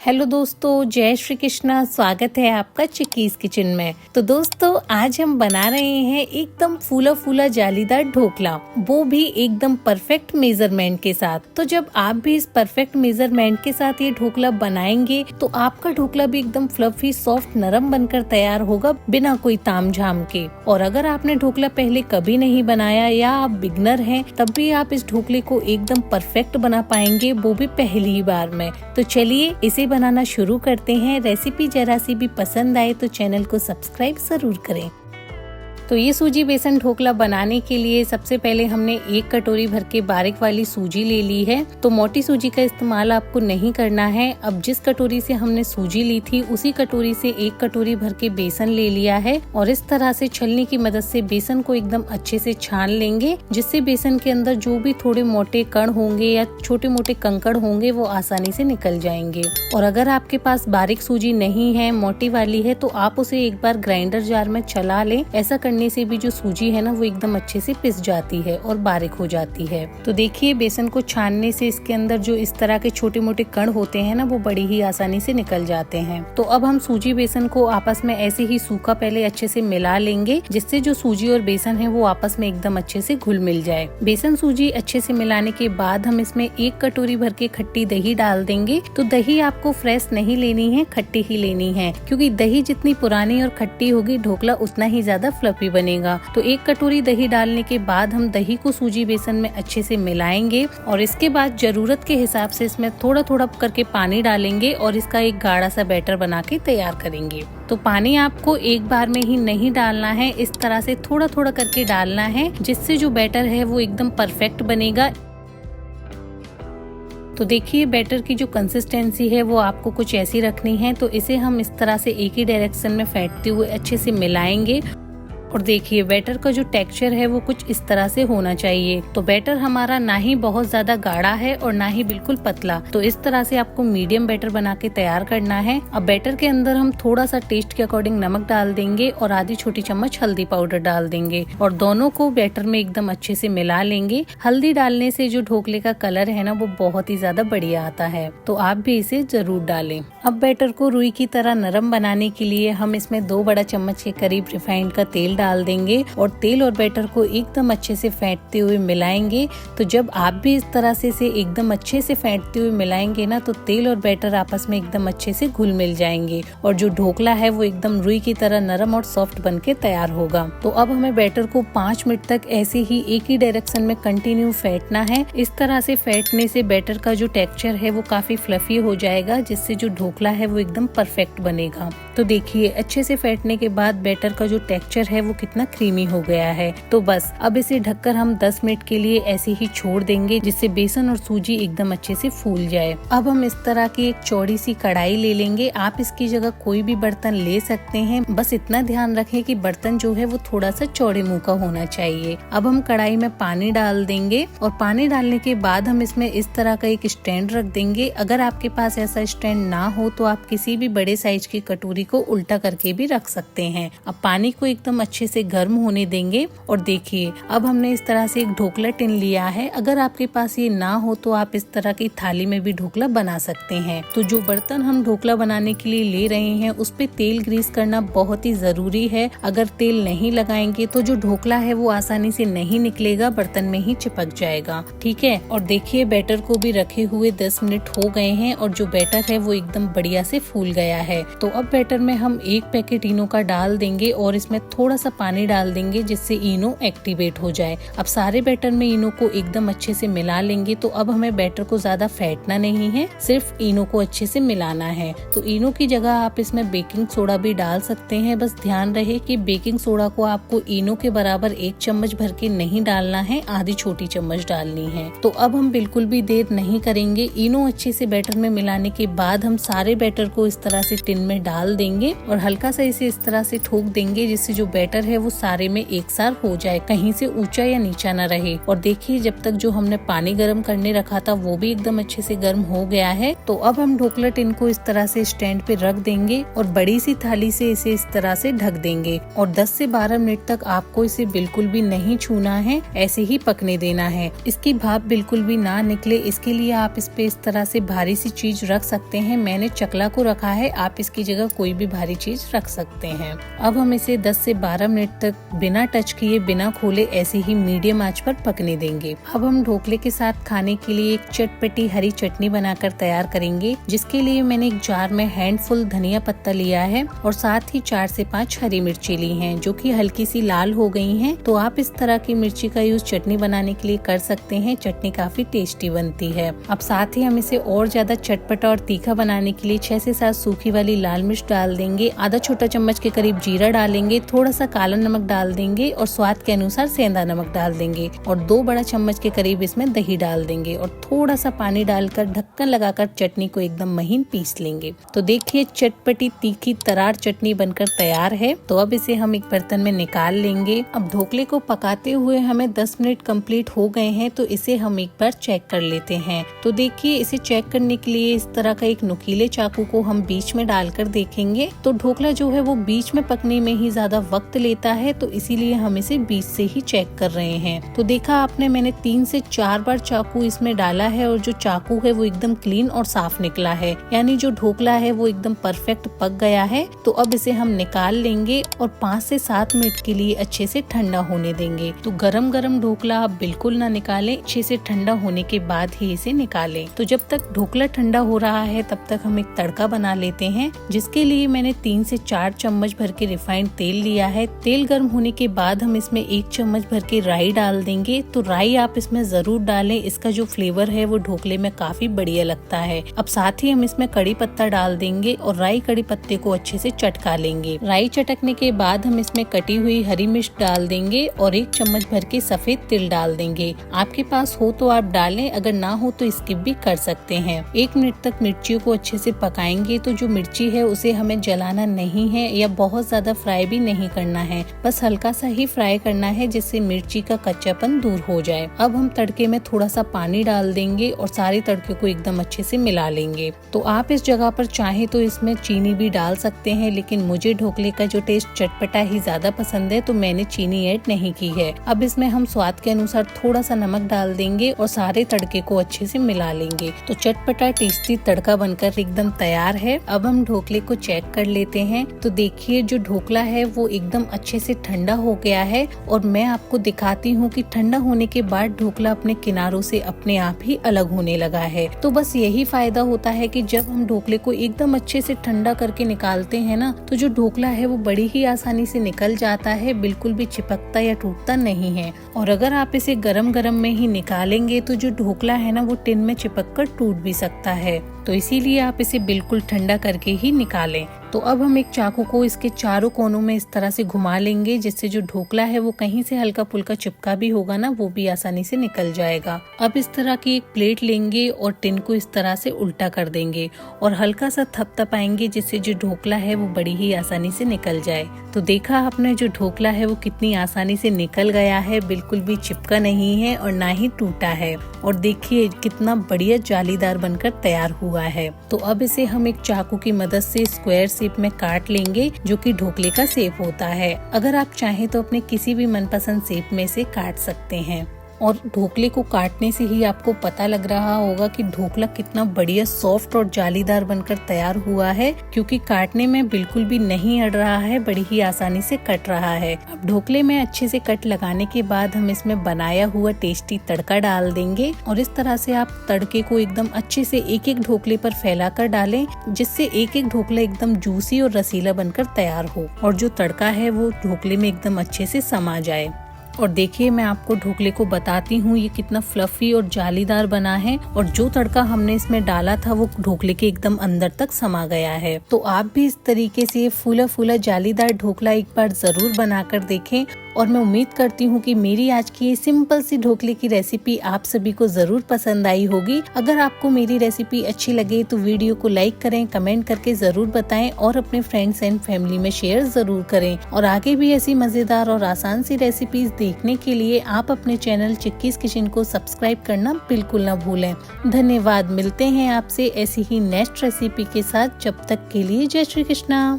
Hello दोस्तों, जय श्री कृष्णा। स्वागत है आपका चिक्कीज किचन में। तो दोस्तों आज हम बना रहे हैं एकदम फूला फूला जालीदार ढोकला, वो भी एकदम परफेक्ट मेजरमेंट के साथ। तो जब आप भी इस परफेक्ट मेजरमेंट के साथ ये ढोकला बनाएंगे तो आपका ढोकला भी एकदम फ्लफी सॉफ्ट नरम बनकर तैयार होगा बिना कोई तामझाम के। और अगर आपने ढोकला पहले कभी नहीं बनाया या आप बिगनर हैं तब भी आप इस ढोकले को एकदम परफेक्ट बना पाएंगे, वो भी पहली ही बार में। तो चलिए इसे बनाना शुरू करते हैं। रेसिपी जरा सी भी पसंद आए तो चैनल को सब्सक्राइब जरूर करें। तो ये सूजी बेसन ढोकला बनाने के लिए सबसे पहले हमने 1 कटोरी भर के बारीक वाली सूजी ले ली है। तो मोटी सूजी का इस्तेमाल आपको नहीं करना है। अब जिस कटोरी से हमने सूजी ली थी उसी कटोरी से 1 कटोरी भर के बेसन ले लिया है और इस तरह से छलनी की मदद से बेसन को एकदम अच्छे से छान लेंगे, जिससे बेसन के अंदर जो भी थोड़े मोटे कण होंगे या छोटे मोटे कंकड़ होंगे वो आसानी से निकल जाएंगे। और अगर आपके पास बारीक सूजी नहीं है, मोटी वाली है, तो आप उसे एक बार ग्राइंडर जार में चला लें। ऐसा करने से भी जो सूजी है ना वो एकदम अच्छे से पिस जाती है और बारीक हो जाती है। तो देखिए बेसन को छानने से इसके अंदर जो इस तरह के छोटे मोटे कण होते हैं ना वो बड़ी ही आसानी से निकल जाते हैं। तो अब हम सूजी बेसन को आपस में ऐसे ही सूखा पहले अच्छे से मिला लेंगे, जिससे जो सूजी और बेसन है वो आपस में एकदम अच्छे से घुल मिल जाए। बेसन सूजी अच्छे से मिलाने के बाद हम इसमें 1 कटोरी भर के खट्टी दही डाल देंगे। तो दही आपको फ्रेश नहीं लेनी है, खट्टी ही लेनी है, क्योंकि दही जितनी पुरानी और खट्टी होगी ढोकला उतना ही ज्यादा फ्लफी बनेगा। तो 1 कटोरी दही डालने के बाद हम दही को सूजी बेसन में अच्छे से मिलाएंगे और इसके बाद जरूरत के हिसाब से इसमें थोड़ा थोड़ा करके पानी डालेंगे और इसका एक गाढ़ा सा बैटर बना के तैयार करेंगे। तो पानी आपको एक बार में ही नहीं डालना है, इस तरह से थोड़ा थोड़ा करके डालना है, जिससे जो बैटर है वो एकदम परफेक्ट बनेगा। तो देखिए बैटर की जो कंसिस्टेंसी है वो आपको कुछ ऐसी रखनी है। तो इसे हम इस तरह से एक ही डायरेक्शन में फेंटते हुए अच्छे से मिलाएंगे। और देखिए बैटर का जो टेक्सचर है वो कुछ इस तरह से होना चाहिए। तो बैटर हमारा ना ही बहुत ज्यादा गाढ़ा है और ना ही बिल्कुल पतला। तो इस तरह से आपको मीडियम बैटर बना के तैयार करना है। अब बैटर के अंदर हम थोड़ा सा टेस्ट के अकॉर्डिंग नमक डाल देंगे और आधी छोटी चम्मच हल्दी पाउडर डाल देंगे और दोनों को बैटर में एकदम अच्छे से मिला लेंगे। हल्दी डालने से जो ढोकले का कलर है ना वो बहुत ही ज्यादा बढ़िया आता है, तो आप भी इसे जरूर डालें। अब बैटर को रुई की तरह नरम बनाने के लिए हम इसमें 2 बड़ा चम्मच के करीब रिफाइंड का तेल डाल देंगे और तेल और बैटर को एकदम अच्छे से फेंटते हुए मिलाएंगे। तो जब आप भी इस तरह से इसे एकदम अच्छे से फेंटते हुए मिलाएंगे ना तो तेल और बैटर आपस में एकदम अच्छे से घुल मिल जाएंगे और जो ढोकला है वो एकदम रुई की तरह नरम और सॉफ्ट बनके तैयार होगा। तो अब हमें बैटर को 5 मिनट तक ऐसे ही एक ही डायरेक्शन में कंटिन्यू फेंटना है। इस तरह से फेंटने से बैटर का जो टेक्सचर है वो काफी फ्लफी हो जाएगा, जिससे जो ढोकला है वो एकदम परफेक्ट बनेगा। तो देखिए अच्छे से फेंटने के बाद बैटर का जो टेक्सचर है वो कितना क्रीमी हो गया है। तो बस अब इसे ढककर हम 10 मिनट के लिए ऐसे ही छोड़ देंगे, जिससे बेसन और सूजी एकदम अच्छे से फूल जाए। अब हम इस तरह की एक चौड़ी सी कढ़ाई ले लेंगे। आप इसकी जगह कोई भी बर्तन ले सकते हैं, बस इतना ध्यान रखें कि बर्तन जो है वो थोड़ा सा चौड़े मुंह का होना चाहिए। अब हम कढ़ाई में पानी डाल देंगे और पानी डालने के बाद हम इसमें इस तरह का एक स्टैंड रख देंगे। अगर आपके पास ऐसा स्टैंड ना हो तो आप किसी भी बड़े साइज की कटोरी को उल्टा करके भी रख सकते हैं। अब पानी को एकदम अच्छे से गर्म होने देंगे और देखिए अब हमने इस तरह से एक ढोकला टिन लिया है। अगर आपके पास ये ना हो तो आप इस तरह की थाली में भी ढोकला बना सकते हैं। तो जो बर्तन हम ढोकला बनाने के लिए ले रहे हैं उस पे तेल ग्रीस करना बहुत ही जरूरी है। अगर तेल नहीं लगाएंगे तो जो ढोकला है वो आसानी से नहीं निकलेगा, बर्तन में ही चिपक जाएगा। ठीक है। और देखिए बैटर को भी रखे हुए 10 मिनट हो गए हैं और जो बैटर है वो एकदम बढ़िया से फूल गया है। तो अब बैटर में हम 1 पैकेट इनो का डाल देंगे और इसमें थोड़ा सा पानी डाल देंगे, जिससे इनो एक्टिवेट हो जाए। अब सारे बैटर में इनो को एकदम अच्छे से मिला लेंगे। तो अब हमें बैटर को ज्यादा फेंटना नहीं है, सिर्फ इनो को अच्छे से मिलाना है। तो इनो की जगह आप इसमें बेकिंग सोडा भी डाल सकते हैं। बस ध्यान रहे कि बेकिंग सोडा को आपको इनो के बराबर 1 चम्मच भर के नहीं डालना है, आधी छोटी चम्मच डालनी है। तो अब हम बिल्कुल भी देर नहीं करेंगे। इनो अच्छे से बैटर में मिलाने के बाद हम सारे बैटर को इस तरह से टिन में डाल देंगे और हल्का सा इसे इस तरह से ठोक देंगे, जिससे जो बैटर बैटर है वो सारे में एक साथ हो जाए, कहीं से ऊंचा या नीचा न रहे। और देखिए जब तक जो हमने पानी गर्म करने रखा था वो भी एकदम अच्छे से गर्म हो गया है। तो अब हम ढोकला टिन को इस तरह से स्टैंड पे रख देंगे और बड़ी सी थाली से इसे इस तरह से ढक देंगे और 10 से 12 मिनट तक आपको इसे बिल्कुल भी नहीं छूना है, ऐसे ही पकने देना है। इसकी भाप बिल्कुल भी ना निकले इसके लिए आप इस पे इस तरह से भारी सी चीज रख सकते हैं। मैंने चकला को रखा है, आप इसकी जगह कोई भी भारी चीज रख सकते हैं। अब हम इसे 10 से 12 मिनट तक बिना टच किए बिना खोले ऐसे ही मीडियम आंच पर पकने देंगे। अब हम ढोकले के साथ खाने के लिए एक चटपटी हरी चटनी बनाकर तैयार करेंगे, जिसके लिए मैंने एक जार में हैंडफुल धनिया पत्ता लिया है और साथ ही 4 से 5 हरी मिर्ची ली हैं, जो कि हल्की सी लाल हो गई हैं। तो आप इस तरह की मिर्ची का यूज चटनी बनाने के लिए कर सकते हैं, चटनी काफी टेस्टी बनती है। अब साथ ही हम इसे और ज्यादा चटपटा और तीखा बनाने के लिए 6 से 7 सूखी वाली लाल मिर्च डाल देंगे, आधा छोटा चम्मच के करीब जीरा डालेंगे, थोड़ा सा काला नमक डाल देंगे और स्वाद के अनुसार सेंधा नमक डाल देंगे और 2 बड़ा चम्मच के करीब इसमें दही डाल देंगे और थोड़ा सा पानी डालकर ढक्कन लगाकर चटनी को एकदम महीन पीस लेंगे। तो देखिए चटपटी तीखी तरार चटनी बनकर तैयार है। तो अब इसे हम एक बर्तन में निकाल लेंगे। अब ढोकले को पकाते हुए हमें 10 मिनट कंप्लीट हो गए हैं, तो इसे हम एक बार चेक कर लेते हैं। तो देखिए इसे चेक करने के लिए इस तरह का एक नुकीले चाकू को हम बीच में डालकर देखेंगे। तो ढोकला जो है वो बीच में पकने में ही ज्यादा वक्त लेता है, तो इसीलिए हम इसे बीच से ही चेक कर रहे हैं। तो देखा आपने, मैंने 3 से 4 बार चाकू इसमें डाला है और जो चाकू है वो एकदम क्लीन और साफ निकला है, यानी जो ढोकला है वो एकदम परफेक्ट पक गया है। तो अब इसे हम निकाल लेंगे और 5 से 7 मिनट के लिए अच्छे से ठंडा होने देंगे। तो गरम गरम ढोकला आप बिल्कुल ना निकालें, अच्छे से ठंडा होने के बाद ही इसे निकालें। तो जब तक ढोकला ठंडा हो रहा है तब तक हम एक तड़का बना लेते हैं, जिसके लिए मैंने 3 से 4 चम्मच भर के रिफाइंड तेल लिया है। तेल गर्म होने के बाद हम इसमें 1 चम्मच भर के राई डाल देंगे। तो राई आप इसमें जरूर डालें, इसका जो फ्लेवर है वो ढोकले में काफी बढ़िया लगता है। अब साथ ही हम इसमें कड़ी पत्ता डाल देंगे और राई कड़ी पत्ते को अच्छे से चटका लेंगे। राई चटकने के बाद हम इसमें कटी हुई हरी मिर्च डाल देंगे और 1 चम्मच भर के सफेद तिल डाल देंगे। आपके पास हो तो आप डालें, अगर ना हो तो स्किप भी कर सकते हैं। 1 मिनट तक मिर्चियों को अच्छे से पकाएंगे। तो जो मिर्ची है उसे हमें जलाना नहीं है या बहुत ज्यादा फ्राई भी नहीं करना है, बस हल्का सा ही फ्राई करना है, जिससे मिर्ची का कच्चापन दूर हो जाए। अब हम तड़के में थोड़ा सा पानी डाल देंगे और सारे तड़के को एकदम अच्छे से मिला लेंगे। तो आप इस जगह पर चाहे तो इसमें चीनी भी डाल सकते हैं, लेकिन मुझे ढोकले का जो टेस्ट चटपटा ही ज्यादा पसंद है, तो मैंने चीनी ऐड नहीं की है। अब इसमें हम स्वाद के अनुसार थोड़ा सा नमक डाल देंगे और सारे तड़के को अच्छे से मिला लेंगे। तो चटपटा टेस्टी तड़का बनकर एकदम तैयार है। अब हम ढोकले को चेक कर लेते हैं। तो देखिए जो ढोकला है वो एकदम अच्छे से ठंडा हो गया है और मैं आपको दिखाती हूँ कि ठंडा होने के बाद ढोकला अपने किनारों से अपने आप ही अलग होने लगा है। तो बस यही फायदा होता है कि जब हम ढोकले को एकदम अच्छे से ठंडा करके निकालते हैं ना, तो जो ढोकला है वो बड़ी ही आसानी से निकल जाता है, बिल्कुल भी चिपकता या टूटता नहीं है। और अगर आप इसे गरम गरम में ही निकालेंगे तो जो ढोकला है ना वो टिन में चिपक कर टूट भी सकता है। तो इसीलिए आप इसे बिल्कुल ठंडा करके ही निकालें। तो अब हम एक चाकू को इसके चारों कोनों में इस तरह से घुमा लेंगे, जिससे जो ढोकला है वो कहीं से हल्का फुल्का चिपका भी होगा ना, वो भी आसानी से निकल जाएगा। अब इस तरह की एक प्लेट लेंगे और टिन को इस तरह से उल्टा कर देंगे और हल्का सा थपथपाएंगे, जिससे जो ढोकला है वो बड़ी ही आसानी से निकल जाए। तो देखा आपने, जो ढोकला है वो कितनी आसानी से निकल गया है, बिल्कुल भी चिपका नहीं है और ना ही टूटा है। और देखिए कितना बढ़िया जालीदार बनकर तैयार हुआ है। तो अब इसे हम एक चाकू की मदद से स्क्वायर शेप में काट लेंगे, जो कि ढोकले का शेप होता है। अगर आप चाहें तो अपने किसी भी मनपसंद शेप में से काट सकते हैं। और ढोकले को काटने से ही आपको पता लग रहा होगा कि ढोकला कितना बढ़िया सॉफ्ट और जालीदार बनकर तैयार हुआ है, क्योंकि काटने में बिल्कुल भी नहीं अड़ रहा है, बड़ी ही आसानी से कट रहा है। अब ढोकले में अच्छे से कट लगाने के बाद हम इसमें बनाया हुआ टेस्टी तड़का डाल देंगे और इस तरह से आप तड़के को एकदम अच्छे से एक एक ढोकले पर फैलाकर डालें, जिससे एक एक ढोकला एकदम जूसी और रसीला बनकर तैयार हो और जो तड़का है वो ढोकले में एकदम अच्छे से समा जाए। और देखिए मैं आपको ढोकले को बताती हूँ ये कितना फ्लफी और जालीदार बना है और जो तड़का हमने इसमें डाला था वो ढोकले के एकदम अंदर तक समा गया है। तो आप भी इस तरीके से फूला फूला जालीदार ढोकला एक बार जरूर बनाकर देखें और मैं उम्मीद करती हूँ कि मेरी आज की ये सिंपल सी ढोकले की रेसिपी आप सभी को जरूर पसंद आई होगी। अगर आपको मेरी रेसिपी अच्छी लगे तो वीडियो को लाइक करें, कमेंट करके जरूर बताएं और अपने फ्रेंड्स एंड फैमिली में शेयर जरूर करें। और आगे भी ऐसी मजेदार और आसान सी रेसिपीज देखने के लिए आप अपने चैनल चिक्कीज किचन को सब्सक्राइब करना बिल्कुल ना भूलें। धन्यवाद। मिलते हैं आपसे ऐसी ही नेक्स्ट रेसिपी के साथ। जब तक के लिए जय श्री कृष्णा।